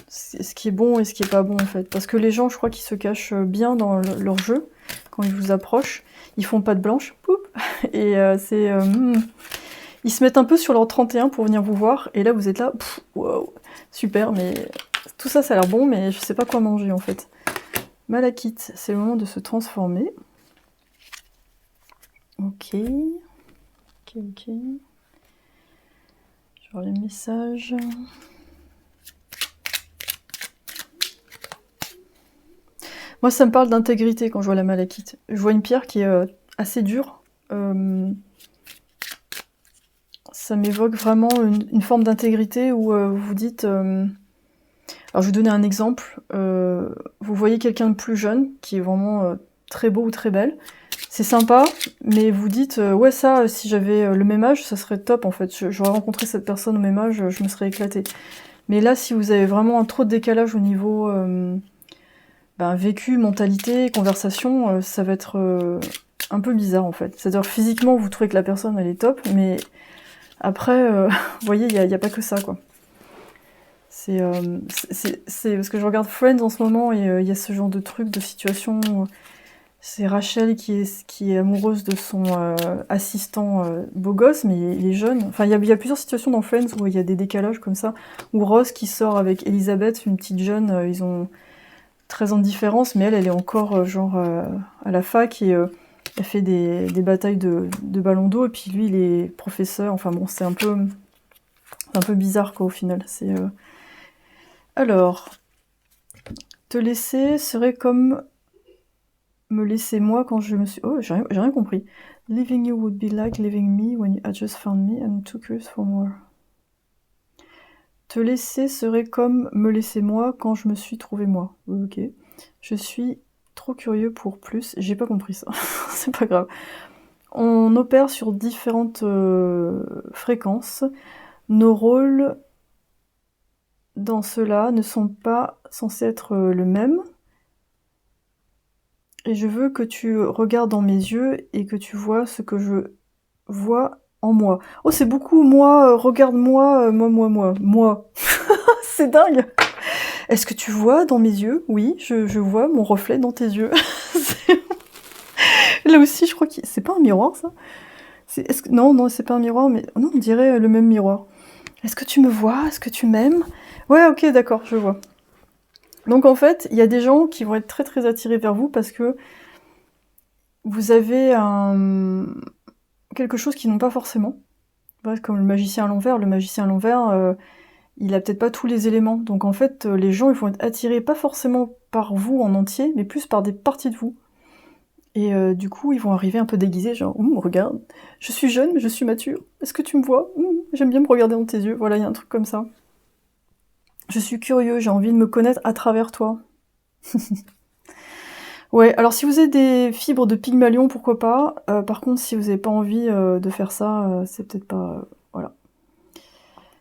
ce qui est bon et ce qui est pas bon en fait. Parce que les gens, je crois qu'ils se cachent bien dans leur jeu, quand ils vous approchent, ils font pas de blanche, poup, et ils se mettent un peu sur leur 31 pour venir vous voir, et là vous êtes là, wow, super, mais tout ça, ça a l'air bon, mais je sais pas quoi manger en fait. Malachite, c'est le moment de se transformer. Ok. Je vais voir les messages. Moi, ça me parle d'intégrité quand je vois la malachite. Je vois une pierre qui est assez dure. Ça m'évoque vraiment une forme d'intégrité où vous vous dites... alors je vais vous donner un exemple. Vous voyez quelqu'un de plus jeune, qui est vraiment très beau ou très belle. C'est sympa, mais vous dites, ouais ça, si j'avais le même âge, ça serait top en fait. J'aurais rencontré cette personne au même âge, je me serais éclatée. Mais là, si vous avez vraiment un trop de décalage au niveau vécu, mentalité, conversation, ça va être un peu bizarre en fait. C'est-à-dire physiquement, vous trouvez que la personne elle est top, mais après, vous voyez, il y a pas que ça quoi. C'est parce que je regarde Friends en ce moment et il y a ce genre de truc, de situation. C'est Rachel qui est amoureuse de son assistant beau gosse, mais il est jeune. Enfin, il y a plusieurs situations dans Friends où il y a des décalages comme ça. Ou Ross qui sort avec Elizabeth, une petite jeune, ils ont 13 ans de différence, mais elle est encore à la fac et elle fait des batailles de ballon d'eau, et puis lui, il est professeur. Enfin bon, c'est un peu bizarre quoi au final. Alors, te laisser serait comme... me laisser moi quand je me suis... Oh, j'ai rien compris. Leaving you would be like leaving me when you had just found me and too curious for more. Te laisser serait comme me laisser moi quand je me suis trouvé moi. Ok. Je suis trop curieux pour plus. J'ai pas compris ça. C'est pas grave. On opère sur différentes fréquences. Nos rôles dans cela ne sont pas censés être le même. Et je veux que tu regardes dans mes yeux et que tu vois ce que je vois en moi. Oh, c'est beaucoup moi, regarde-moi, moi. C'est dingue. Est-ce que tu vois dans mes yeux? Oui, je vois mon reflet dans tes yeux. Là aussi, je crois que c'est pas un miroir, ça. Non, c'est pas un miroir, mais non, on dirait le même miroir. Est-ce que tu me vois? Est-ce que tu m'aimes? Ouais, ok, d'accord, je vois. Donc en fait, il y a des gens qui vont être très très attirés vers vous parce que vous avez quelque chose qu'ils n'ont pas forcément. Ouais, comme le magicien à l'envers. Le magicien à l'envers, il a peut-être pas tous les éléments. Donc en fait, les gens ils vont être attirés pas forcément par vous en entier, mais plus par des parties de vous. Et du coup, ils vont arriver un peu déguisés, genre regarde, je suis jeune mais je suis mature. Est-ce que tu me vois? J'aime bien me regarder dans tes yeux. Voilà, il y a un truc comme ça. Je suis curieux, j'ai envie de me connaître à travers toi. Ouais, alors si vous avez des fibres de Pygmalion, pourquoi pas. Par contre, si vous n'avez pas envie de faire ça, c'est peut-être pas... voilà.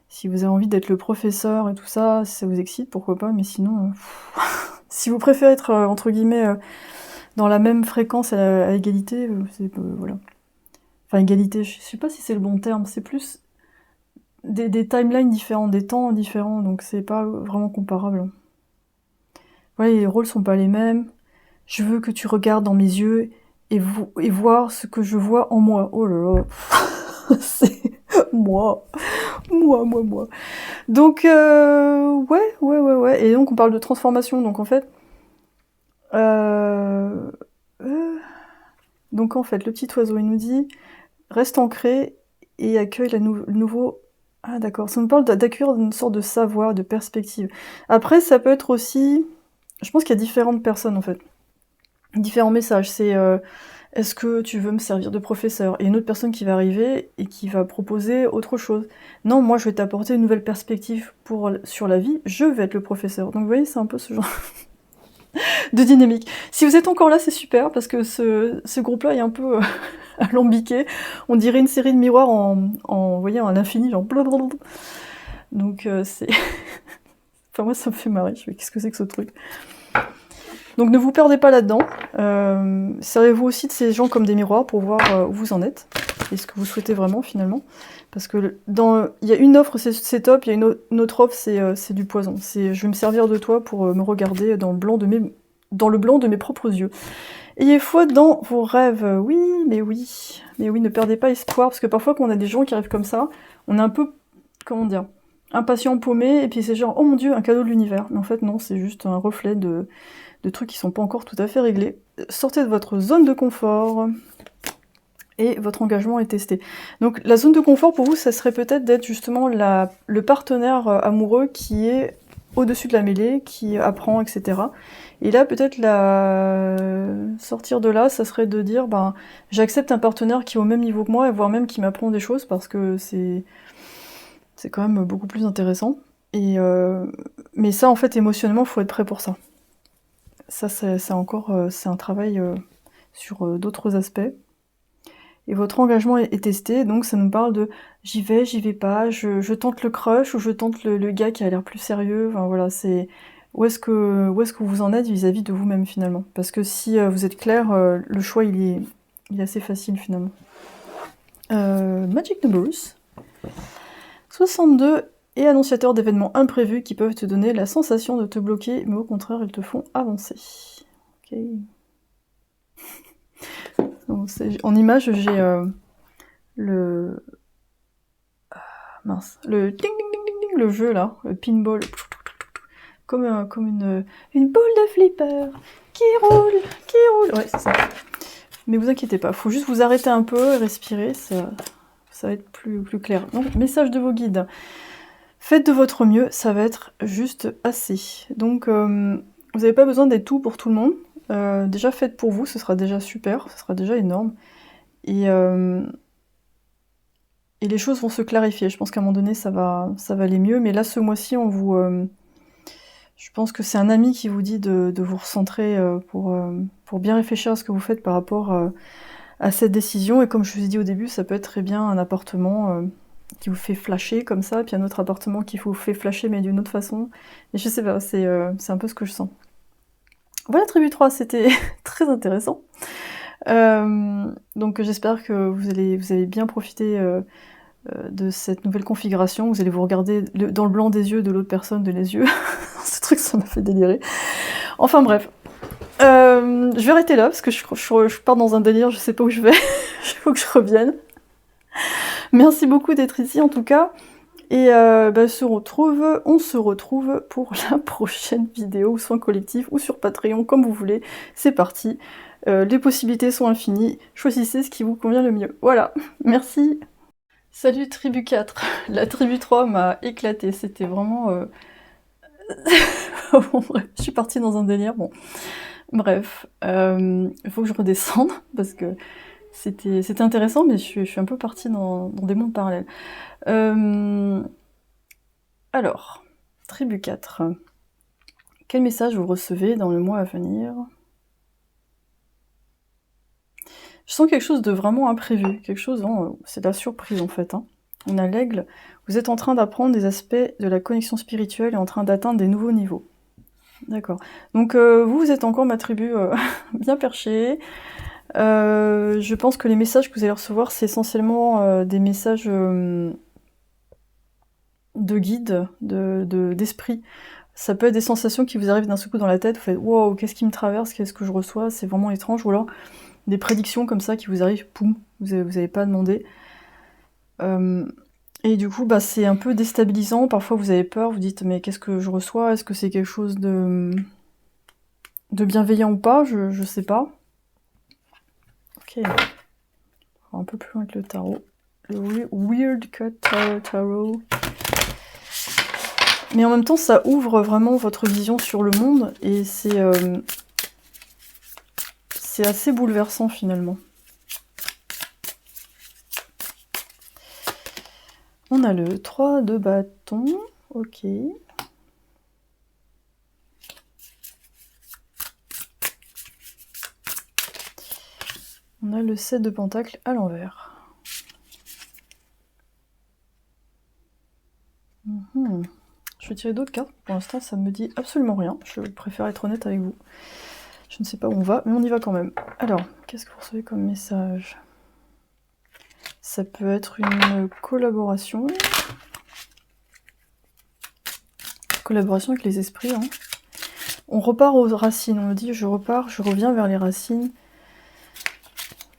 Si vous avez envie d'être le professeur et tout ça, si ça vous excite, pourquoi pas, mais sinon... si vous préférez être, entre guillemets, dans la même fréquence à égalité, voilà. Enfin, égalité, je sais pas si c'est le bon terme, c'est plus des timelines différents, des temps différents, donc c'est pas vraiment comparable. Voilà, les rôles sont pas les mêmes. Je veux que tu regardes dans mes yeux et voir ce que je vois en moi. Oh là là, c'est moi. Donc, ouais. Et donc, on parle de transformation. Donc, en fait, le petit oiseau, il nous dit reste ancré et accueille le nouveau. Ah, d'accord. Ça nous parle d'accueillir une sorte de savoir, de perspective. Après, ça peut être aussi. Je pense qu'il y a différentes personnes, en fait. Différents messages. C'est est-ce que tu veux me servir de professeur? Et une autre personne qui va arriver et qui va proposer autre chose. Non, moi je vais t'apporter une nouvelle perspective sur la vie, je vais être le professeur. Donc vous voyez, c'est un peu ce genre de dynamique. Si vous êtes encore là, c'est super, parce que ce groupe-là est un peu alambiqué. On dirait une série de miroirs vous voyez, à l'infini, genre blablabla. Donc c'est... enfin moi ça me fait marrer, je fais qu'est-ce que c'est que ce truc? Donc ne vous perdez pas là-dedans. Servez-vous aussi de ces gens comme des miroirs pour voir où vous en êtes et ce que vous souhaitez vraiment finalement. Parce que il y a une offre, c'est top, il y a une autre offre, c'est du poison. C'est je vais me servir de toi pour me regarder dans le blanc de mes propres yeux. Ayez foi dans vos rêves. Oui, ne perdez pas espoir, parce que parfois quand on a des gens qui arrivent comme ça, on est un peu, comment dire, impatient, paumé, et puis c'est genre, oh mon dieu, un cadeau de l'univers. Mais en fait non, c'est juste un reflet de trucs qui sont pas encore tout à fait réglés. Sortez de votre zone de confort et votre engagement est testé. Donc la zone de confort pour vous, ça serait peut-être d'être justement le partenaire amoureux qui est au-dessus de la mêlée, qui apprend, etc. Et là, peut-être sortir de là, ça serait de dire, ben, j'accepte un partenaire qui est au même niveau que moi, et voire même qui m'apprend des choses, parce que c'est quand même beaucoup plus intéressant. Et mais ça, en fait, émotionnellement, il faut être prêt pour ça. Ça, c'est encore, c'est un travail sur d'autres aspects. Et votre engagement est testé, donc ça nous parle de j'y vais pas, je tente le crush ou je tente le gars qui a l'air plus sérieux. Enfin voilà, c'est où est-ce que vous en êtes vis-à-vis de vous-même finalement. Parce que si vous êtes clair, le choix il est assez facile finalement. Magic Numbers 62 et annonciateur d'événements imprévus qui peuvent te donner la sensation de te bloquer, mais au contraire ils te font avancer. Ok. Donc, en image, j'ai le le ding ding ding ding ding, le jeu là, le pinball, comme une boule de flipper qui roule, ouais c'est ça. Mais vous inquiétez pas, faut juste vous arrêter un peu et respirer, ça va être plus clair. Donc message de vos guides. Faites de votre mieux, ça va être juste assez. Donc vous n'avez pas besoin d'être tout pour tout le monde. Déjà faites pour vous, ce sera déjà super, ce sera déjà énorme. Et les choses vont se clarifier. Je pense qu'à un moment donné, ça va aller mieux. Mais là, ce mois-ci, je pense que c'est un ami qui vous dit de vous recentrer pour bien réfléchir à ce que vous faites par rapport à cette décision. Et comme je vous ai dit au début, ça peut être très bien un appartement qui vous fait flasher comme ça, puis un autre appartement qui vous fait flasher mais d'une autre façon. Et je sais pas, c'est un peu ce que je sens. Voilà, tribu 3, c'était très intéressant. Donc j'espère que vous allez bien profiter de cette nouvelle configuration. Vous allez vous regarder dans le blanc des yeux de l'autre personne de les yeux. Ce truc, ça m'a fait délirer. Enfin bref. Je vais arrêter là, parce que je pars dans un délire, je sais pas où je vais. Il faut que je revienne. Merci beaucoup d'être ici, en tout cas. Et on se retrouve pour la prochaine vidéo, soit en collectif, ou sur Patreon, comme vous voulez. C'est parti. Les possibilités sont infinies. Choisissez ce qui vous convient le mieux. Voilà. Merci. Salut tribu 4. La tribu 3 m'a éclaté. C'était vraiment... Bon, bref, je suis partie dans un délire. Bon, bref. Il faut que je redescende, parce que c'était intéressant, mais je suis un peu partie dans des mondes parallèles. Alors, tribu 4. Quel message vous recevez dans le mois à venir? Je sens quelque chose de vraiment imprévu, quelque chose, c'est de la surprise en fait. Hein. On a l'aigle, vous êtes en train d'apprendre des aspects de la connexion spirituelle et en train d'atteindre des nouveaux niveaux. D'accord. Donc vous êtes encore ma tribu bien perchée. Je pense que les messages que vous allez recevoir, c'est essentiellement des messages de guide, d'esprit. Ça peut être des sensations qui vous arrivent d'un seul coup dans la tête, vous faites « Wow, qu'est-ce qui me traverse? Qu'est-ce que je reçois? C'est vraiment étrange. » Ou alors des prédictions comme ça qui vous arrivent, poum, vous avez pas demandé. Et du coup, c'est un peu déstabilisant. Parfois, vous avez peur, vous dites « Mais qu'est-ce que je reçois? Est-ce que c'est quelque chose de bienveillant ou pas? Je sais pas. » Ok. Un peu plus loin que le tarot. Le Weird Cut Tarot. Mais en même temps, ça ouvre vraiment votre vision sur le monde, et c'est assez bouleversant finalement. On a le 3 de bâton, ok. On a le 7 de pentacle à l'envers. Je vais tirer d'autres cartes. Pour l'instant, ça me dit absolument rien. Je préfère être honnête avec vous. Je ne sais pas où on va, mais on y va quand même. Alors, qu'est-ce que vous recevez comme message? Ça peut être une collaboration. Collaboration avec les esprits. Hein. On repart aux racines. On me dit, je reviens vers les racines.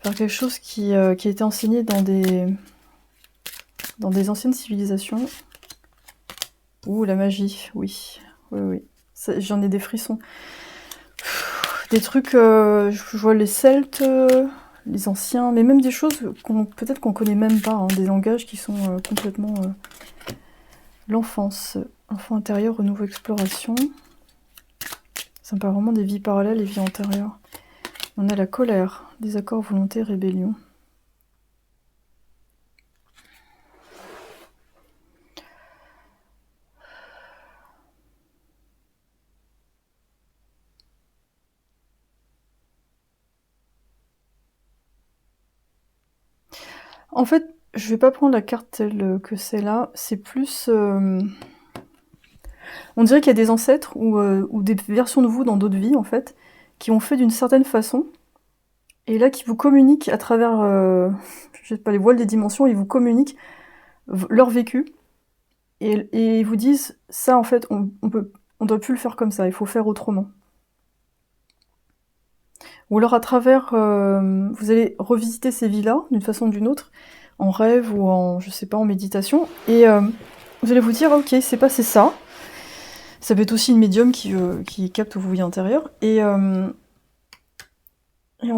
Vers quelque chose qui a été enseigné dans des anciennes civilisations. Ouh, la magie, oui. Oui. J'en ai des frissons. Des trucs, je vois les Celtes, les anciens, mais même des choses peut-être qu'on connaît même pas, hein, des langages qui sont complètement l'enfance. Enfant intérieur, renouveau, exploration. Ça me parle vraiment des vies parallèles et vies antérieures. On a la colère, désaccord, volonté, rébellion. En fait, je vais pas prendre la carte telle que c'est là, c'est plus... On dirait qu'il y a des ancêtres ou des versions de vous dans d'autres vies, en fait, qui ont fait d'une certaine façon, et là qui vous communiquent à travers, je sais pas, les voiles des dimensions, ils vous communiquent leur vécu, et ils vous disent, ça en fait, on doit plus le faire comme ça, il faut faire autrement. Ou alors à travers, vous allez revisiter ces vies-là, d'une façon ou d'une autre, en rêve ou en, je sais pas, en méditation, et vous allez vous dire, ok, c'est passé ça. Ça peut être aussi une médium qui capte vos vies intérieures, et en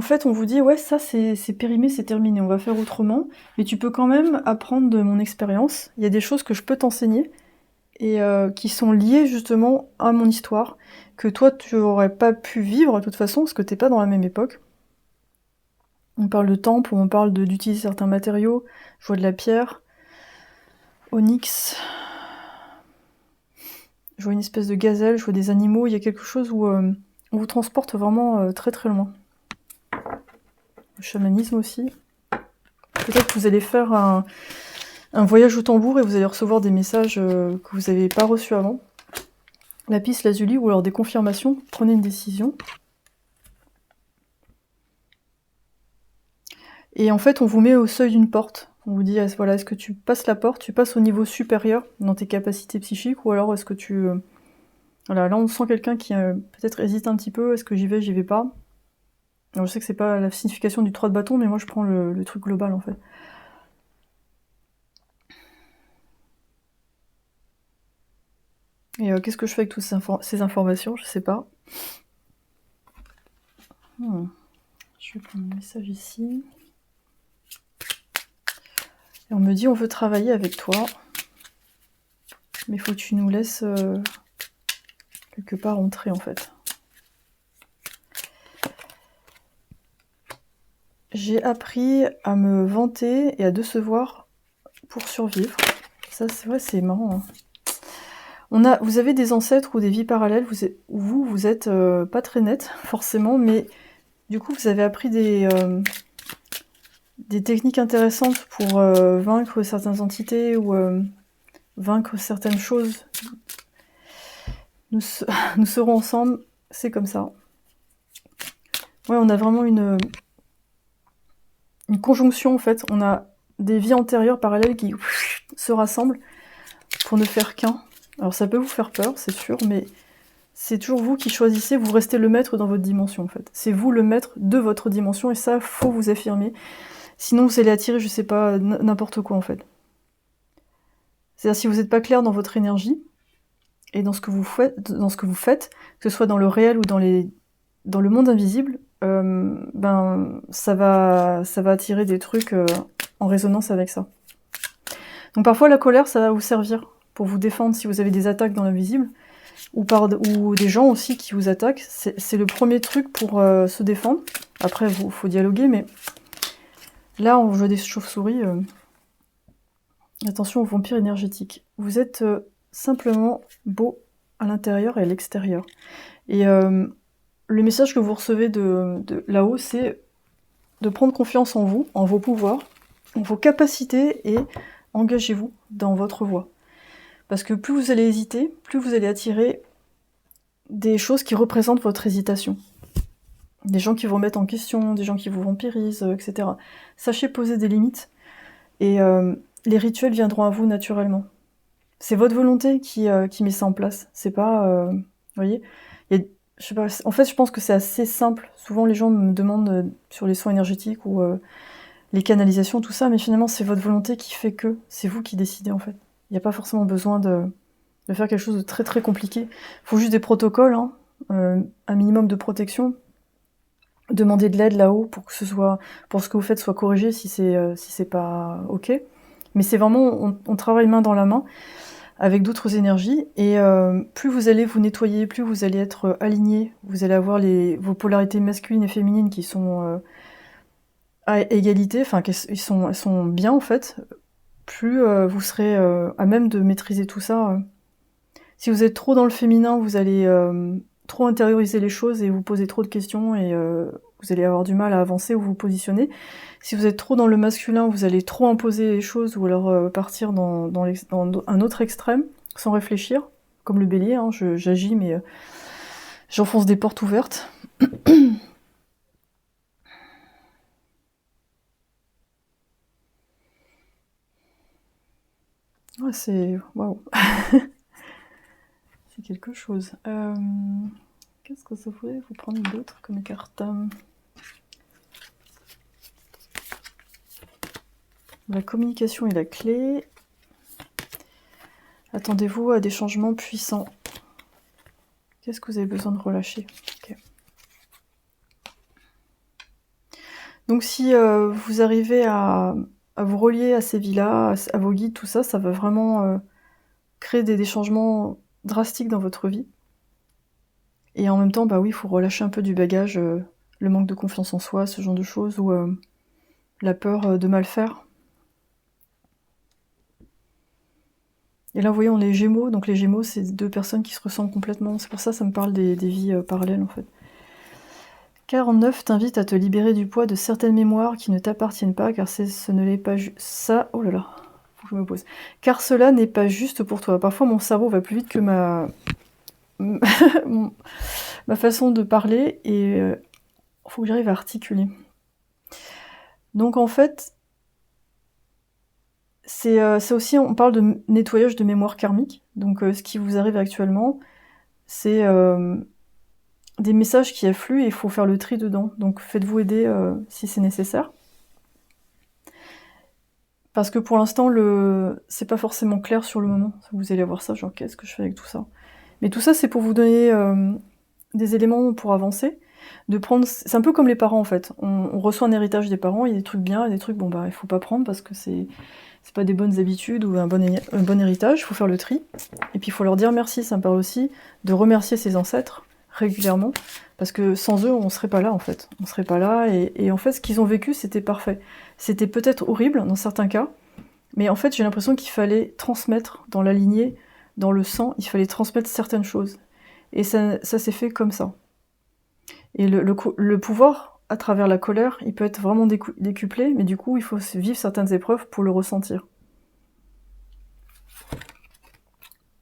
fait, on vous dit, ouais, ça c'est périmé, c'est terminé, on va faire autrement, mais tu peux quand même apprendre de mon expérience. Il y a des choses que je peux t'enseigner, et qui sont liées justement à mon histoire, que toi tu aurais pas pu vivre de toute façon, parce que t'es pas dans la même époque. On parle de temple, on parle d'utiliser certains matériaux, je vois de la pierre, onyx, je vois une espèce de gazelle, je vois des animaux, il y a quelque chose où on vous transporte vraiment très très loin. Le chamanisme aussi. Peut-être que vous allez faire un voyage au tambour et vous allez recevoir des messages que vous n'avez pas reçus avant. Lapis lazuli ou alors des confirmations, prenez une décision. Et en fait, on vous met au seuil d'une porte. On vous dit, voilà, est-ce que tu passes la porte, tu passes au niveau supérieur dans tes capacités psychiques, ou alors est-ce que tu... Voilà, là on sent quelqu'un qui peut-être hésite un petit peu, est-ce que j'y vais pas. Alors je sais que c'est pas la signification du 3 de bâton, mais moi je prends le truc global en fait. Et qu'est-ce que je fais avec toutes ces informations? Je sais pas. Je vais prendre un message ici. Et on me dit, on veut travailler avec toi, mais il faut que tu nous laisses quelque part entrer en fait. J'ai appris à me vanter et à décevoir pour survivre. Ça, c'est vrai, c'est marrant. Hein. Vous avez des ancêtres ou des vies parallèles où vous êtes pas très net, forcément, mais du coup, vous avez appris des techniques intéressantes pour vaincre certaines entités ou vaincre certaines choses. Nous serons ensemble, c'est comme ça. Ouais, on a vraiment une conjonction en fait. On a des vies antérieures parallèles qui se rassemblent pour ne faire qu'un. Alors ça peut vous faire peur, c'est sûr, mais c'est toujours vous qui choisissez, vous restez le maître dans votre dimension en fait. C'est vous le maître de votre dimension et ça, faut vous affirmer. Sinon vous allez attirer, je sais pas, n'importe quoi en fait. C'est-à-dire si vous n'êtes pas clair dans votre énergie et dans ce que vous faites, que ce soit dans le réel ou dans le monde invisible, ben ça va attirer des trucs en résonance avec ça. Donc parfois la colère, ça va vous servir pour vous défendre si vous avez des attaques dans l'invisible, ou des gens aussi qui vous attaquent. C'est le premier truc pour se défendre. Après, il faut dialoguer, mais là, on joue des chauves-souris. Attention aux vampires énergétiques. Vous êtes simplement beau à l'intérieur et à l'extérieur. Et le message que vous recevez de là-haut, c'est de prendre confiance en vous, en vos pouvoirs, en vos capacités, et engagez-vous dans votre voie. Parce que plus vous allez hésiter, plus vous allez attirer des choses qui représentent votre hésitation. Des gens qui vous remettent en question, des gens qui vous vampirisent, etc. Sachez poser des limites, et les rituels viendront à vous naturellement. C'est votre volonté qui met ça en place. C'est pas... vous voyez, je sais pas, en fait, je pense que c'est assez simple. Souvent, les gens me demandent sur les soins énergétiques ou les canalisations, tout ça, mais finalement, c'est votre volonté qui fait que c'est vous qui décidez, en fait. Il n'y a pas forcément besoin de faire quelque chose de très très compliqué. Il faut juste des protocoles, hein, un minimum de protection. Demandez de l'aide là-haut pour que ce que vous faites soit corrigé si c'est pas ok. Mais c'est vraiment, on travaille main dans la main. avec d'autres énergies. Et plus vous allez vous nettoyer, plus vous allez être aligné, vous allez avoir vos polarités masculines et féminines qui sont à égalité, enfin elles sont bien en fait, plus vous serez à même de maîtriser tout ça. Si vous êtes trop dans le féminin, vous allez trop intérioriser les choses et vous poser trop de questions et vous allez avoir du mal à avancer ou vous positionner. Si vous êtes trop dans le masculin, vous allez trop imposer les choses ou alors partir dans un autre extrême sans réfléchir, comme le bélier, hein, j'agis mais j'enfonce des portes ouvertes. Ouais, c'est... Waouh. C'est quelque chose. Qu'est-ce que ça pourrait vous prendre d'autre comme carte? La communication est la clé. Attendez-vous à des changements puissants. Qu'est-ce que vous avez besoin de relâcher? Okay. Donc si vous arrivez à vous relier à ces vies-là, à vos guides, tout ça, ça va vraiment créer des changements drastiques dans votre vie. Et en même temps, bah oui, il faut relâcher un peu du bagage, le manque de confiance en soi, ce genre de choses, ou la peur de mal faire. Et là, vous voyez, on est Gémeaux, donc les Gémeaux, c'est deux personnes qui se ressemblent complètement. C'est pour ça que ça me parle des vies parallèles, en fait. 49 t'invite à te libérer du poids de certaines mémoires qui ne t'appartiennent pas, car ce ne l'est pas juste. Ça, oh là là, faut que je me pose. Car cela n'est pas juste pour toi. Parfois, mon cerveau va plus vite que ma façon de parler, et faut que j'arrive à articuler. Donc en fait, c'est aussi, on parle de nettoyage de mémoire karmique. Donc ce qui vous arrive actuellement, c'est des messages qui affluent et il faut faire le tri dedans. Donc faites-vous aider si c'est nécessaire. Parce que pour l'instant, c'est pas forcément clair sur le moment. Vous allez voir ça, genre qu'est-ce que je fais avec tout ça? Mais tout ça, c'est pour vous donner des éléments pour avancer. C'est un peu comme les parents en fait. On reçoit un héritage des parents, il y a des trucs bien, et des trucs, bon bah il faut pas prendre parce que c'est pas des bonnes habitudes ou un bon héritage, il faut faire le tri. Et puis il faut leur dire merci, ça me parle aussi de remercier ses ancêtres régulièrement, parce que sans eux, on serait pas là en fait. On serait pas là, et en fait, ce qu'ils ont vécu, c'était parfait. C'était peut-être horrible dans certains cas, mais en fait, j'ai l'impression qu'il fallait transmettre dans la lignée, dans le sang, il fallait transmettre certaines choses. Et ça s'est fait comme ça. Et le pouvoir, à travers la colère, il peut être vraiment décuplé, mais du coup, il faut vivre certaines épreuves pour le ressentir.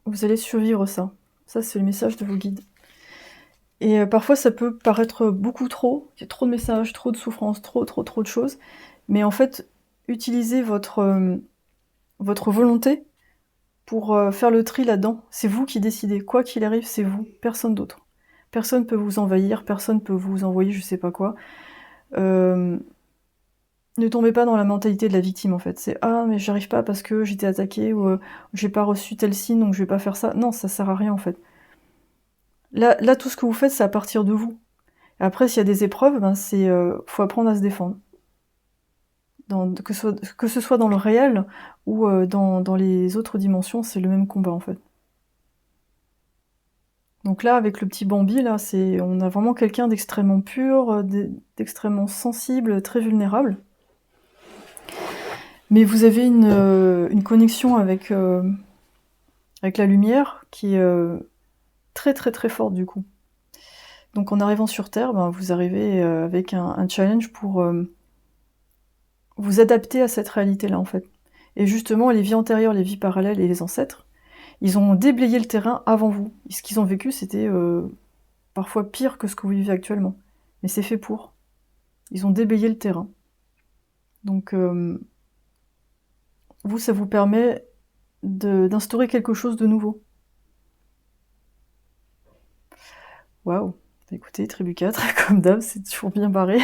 Vous allez survivre ça. Ça, c'est le message de vos guides. Et parfois, ça peut paraître beaucoup trop. Il y a trop de messages, trop de souffrances, trop de choses. Mais en fait, utilisez votre volonté pour faire le tri là-dedans. C'est vous qui décidez. Quoi qu'il arrive, c'est vous, personne d'autre. Personne peut vous envahir, personne peut vous envoyer je sais pas quoi. Ne tombez pas dans la mentalité de la victime en fait. C'est ah mais j'arrive pas parce que j'étais attaquée ou j'ai pas reçu tel signe donc je vais pas faire ça. Non, ça sert à rien en fait. Là tout ce que vous faites c'est à partir de vous. Et après s'il y a des épreuves, ben faut apprendre à se défendre. Que ce soit dans le réel ou dans les autres dimensions, c'est le même combat en fait. Donc là, avec le petit Bambi, là, on a vraiment quelqu'un d'extrêmement pur, d'extrêmement sensible, très vulnérable. Mais vous avez une connexion avec la lumière qui est très très très forte du coup. Donc en arrivant sur Terre, ben, vous arrivez avec un challenge pour vous adapter à cette réalité-là en fait. Et justement, les vies antérieures, les vies parallèles et les ancêtres, ils ont déblayé le terrain avant vous. Et ce qu'ils ont vécu, c'était parfois pire que ce que vous vivez actuellement. Mais c'est fait pour. Ils ont déblayé le terrain. Donc, vous, ça vous permet d'instaurer quelque chose de nouveau. Waouh. Écoutez, tribu 4, comme d'hab, c'est toujours bien barré.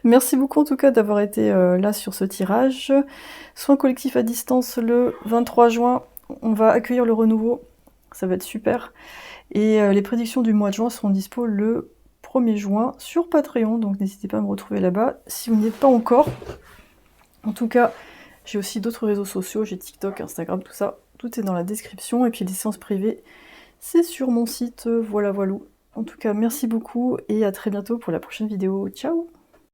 Merci beaucoup en tout cas d'avoir été là sur ce tirage. Soins collectifs à distance le 23 juin. On va accueillir le renouveau. Ça va être super. Et les prédictions du mois de juin seront dispo le 1er juin sur Patreon. Donc n'hésitez pas à me retrouver là-bas si vous n'y êtes pas encore. En tout cas, j'ai aussi d'autres réseaux sociaux. J'ai TikTok, Instagram, tout ça. tout est dans la description, et puis les séances privées, c'est sur mon site, voilà voilou. En tout cas, merci beaucoup et à très bientôt pour la prochaine vidéo. Ciao!